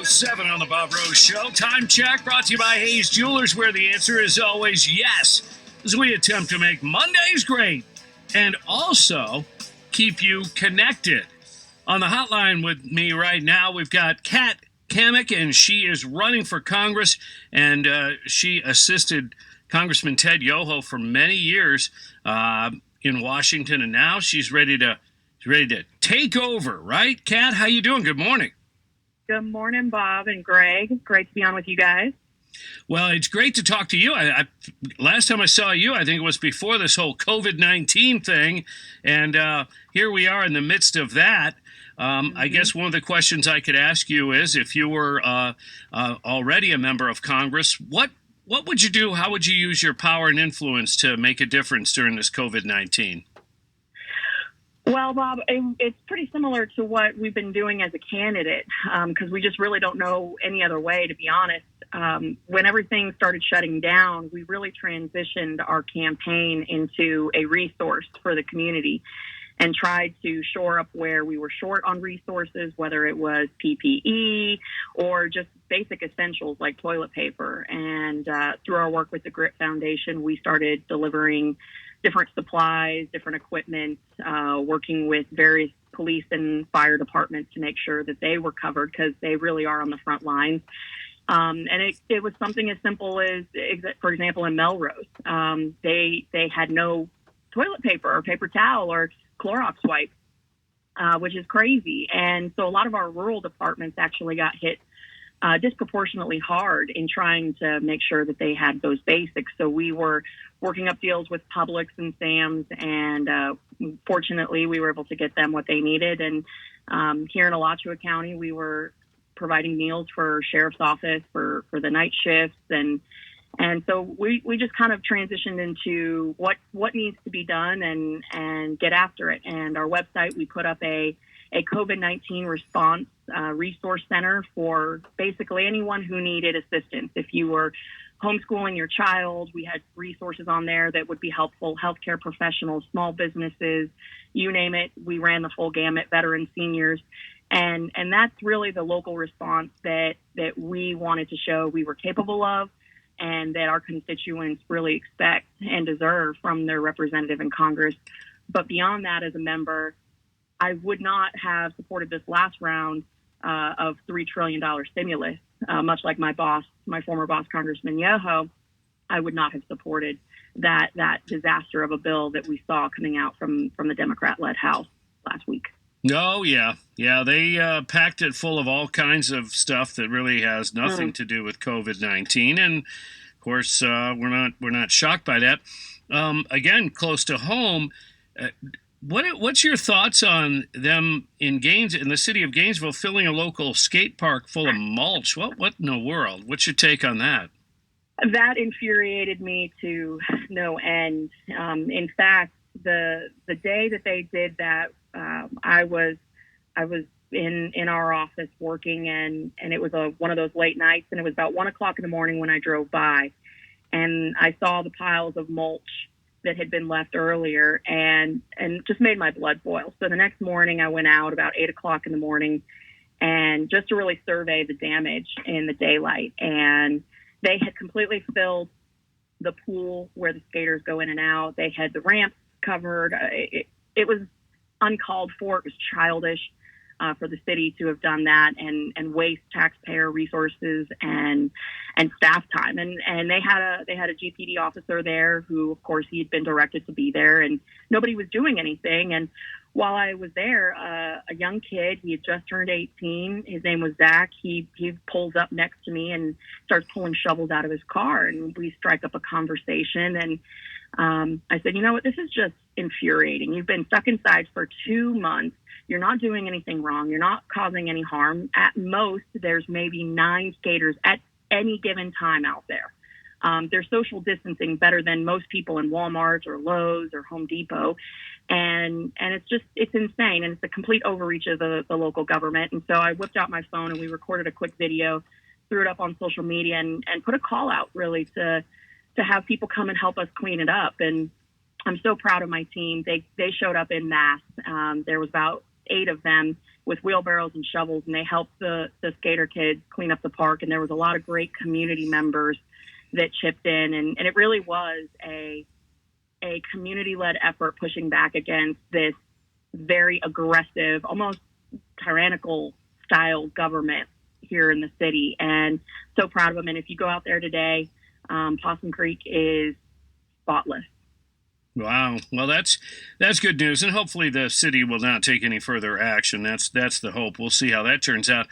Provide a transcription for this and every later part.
7 on the Bob Rose Show. Time check brought to you by Hayes Jewelers, where the answer is always yes, as we attempt to make Mondays great and also keep you connected. On the hotline with me right now, we've got Kat Kamek, and she is running for Congress, and she assisted Congressman Ted Yoho for many years in Washington, and now she's ready to take over, right? Kat, how you doing? Good morning. Good morning, Bob and Greg. Great to be on with you guys. Well, it's great to talk to you. Last time I saw you, I think it was before this whole COVID-19 thing, and here we are in the midst of that. I guess one of the questions I could ask you is, if you were already a member of Congress, what would you do? How would you use your power and influence to make a difference during this COVID-19? Well, Bob, it's pretty similar to what we've been doing as a candidate, because we just really don't know any other way, to be honest. When everything started shutting down, we really transitioned our campaign into a resource for the community and tried to shore up where we were short on resources, whether it was PPE or just basic essentials like toilet paper. And through our work with the Grit Foundation, we started delivering different supplies, different equipment, working with various police and fire departments to make sure that they were covered, because they really are on the front lines. And it was something as simple as, for example, in Melrose, they had no toilet paper or paper towel or Clorox wipes, which is crazy. And so a lot of our rural departments actually got hit disproportionately hard in trying to make sure that they had those basics. So we were working up deals with Publix and Sam's, and fortunately we were able to get them what they needed. And here in Alachua County, we were providing meals for sheriff's office for the night shifts. And so we just kind of transitioned into what needs to be done and get after it. And our website, we put up a COVID-19 response resource center for basically anyone who needed assistance. If you were homeschooling your child, we had resources on there that would be helpful. Healthcare professionals, small businesses, you name it. We ran the full gamut, veterans, seniors. And that's really the local response that we wanted to show we were capable of, and that our constituents really expect and deserve from their representative in Congress. But beyond that, as a member, I would not have supported this last round of $3 trillion stimulus, much like my former boss, Congressman Yoho. I would not have supported that disaster of a bill that we saw coming out from the Democrat-led House last week. Oh, yeah. They packed it full of all kinds of stuff that really has nothing to do with COVID-19. And, of course, we're not shocked by that. Again, close to home, what's your thoughts on them in the city of Gainesville, filling a local skate park full of mulch? What in the world? What's your take on that? That infuriated me to no end. In fact, the day that they did that, I was in our office working, and it was one of those late nights, and it was about 1:00 in the morning when I drove by, and I saw the piles of mulch that had been left earlier, and just made my blood boil. So the next morning I went out about 8:00 in the morning, and just to really survey the damage in the daylight. And they had completely filled the pool where the skaters go in and out. They had the ramps covered. It was uncalled for. It was childish for the city to have done that and waste taxpayer resources and staff time. And they had a GPD officer there who, of course, he had been directed to be there, and nobody was doing anything. And while I was there, a young kid, he had just turned 18. His name was Zach. He pulls up next to me and starts pulling shovels out of his car, and we strike up a conversation. And I said, you know what, this is just infuriating. You've been stuck inside for 2 months. You're not doing anything wrong. You're not causing any harm. At most, there's maybe 9 skaters at any given time out there. They're social distancing better than most people in Walmart or Lowe's or Home Depot. And it's insane. And it's a complete overreach of the local government. And so I whipped out my phone and we recorded a quick video, threw it up on social media, and put a call out really to have people come and help us clean it up. And I'm so proud of my team. They showed up en masse. There was about 8 of them with wheelbarrows and shovels, and they helped the skater kids clean up the park. And there was a lot of great community members that chipped in, and it really was a community-led effort pushing back against this very aggressive, almost tyrannical style government here in the city. And so proud of them. And if you go out there today, Possum Creek is spotless. Wow. Well, that's good news, and hopefully the city will not take any further action. That's the hope. We'll see how that turns out.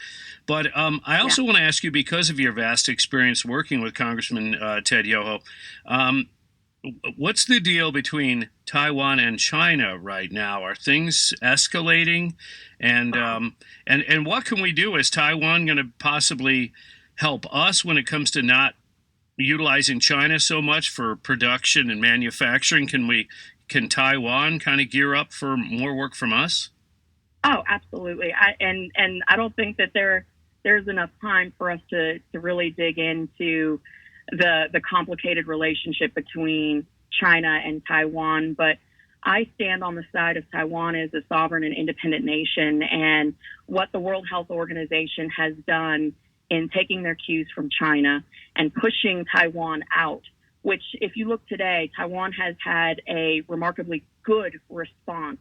But I also want to ask you, because of your vast experience working with Congressman Ted Yoho, what's the deal between Taiwan and China right now? Are things escalating? And what can we do? Is Taiwan going to possibly help us when it comes to not utilizing China so much for production and manufacturing? Can Taiwan kind of gear up for more work from us? Oh, absolutely. And I don't think that there's enough time for us to really dig into the complicated relationship between China and Taiwan. But I stand on the side of Taiwan as a sovereign and independent nation, and what the World Health Organization has done in taking their cues from China and pushing Taiwan out, which, if you look today, Taiwan has had a remarkably good response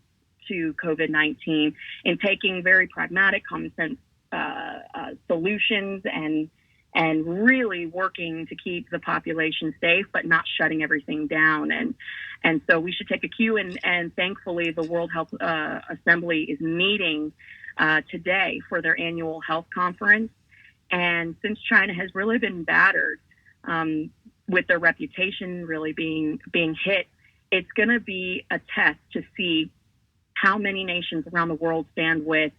to COVID-19 in taking very pragmatic, common sense solutions and really working to keep the population safe, but not shutting everything down. And so we should take a cue, and thankfully the World Health Assembly is meeting today for their annual health conference. And since China has really been battered with their reputation really being hit, it's going to be a test to see how many nations around the world stand with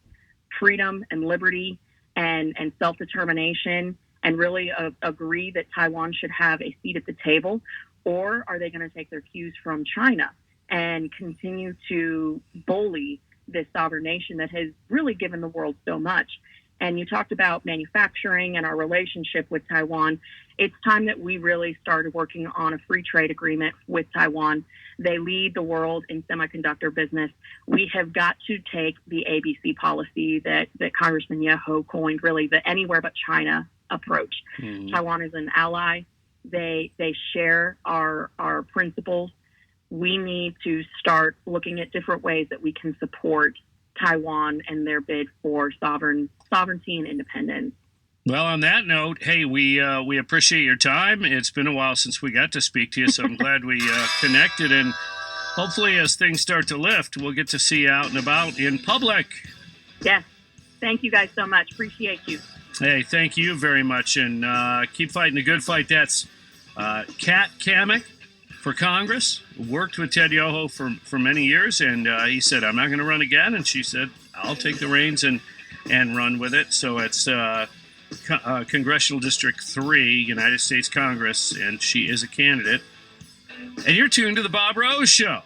freedom and liberty and self-determination, and really agree that Taiwan should have a seat at the table, or are they going to take their cues from China and continue to bully this sovereign nation that has really given the world so much? And you talked about manufacturing and our relationship with Taiwan. It's time that we really started working on a free trade agreement with Taiwan. They lead the world in semiconductor business. We have got to take the ABC policy that Congressman Yoho coined, really the anywhere but China approach. Taiwan is an ally. They share our principles. We need to start looking at different ways that we can support Taiwan and their bid for sovereignty and independence. Well, on that note, hey, we appreciate your time. It's been a while since we got to speak to you, so I'm glad we connected. And hopefully, as things start to lift, we'll get to see you out and about in public. Yes. Thank you guys so much. Appreciate you. Hey, thank you very much, and keep fighting the good fight. That's Kat Kamek for Congress. Worked with Ted Yoho for many years, and he said, I'm not going to run again. And she said, I'll take the reins and run with it. So it's Congressional District 3, United States Congress, and she is a candidate. And you're tuned to The Bob Rose Show.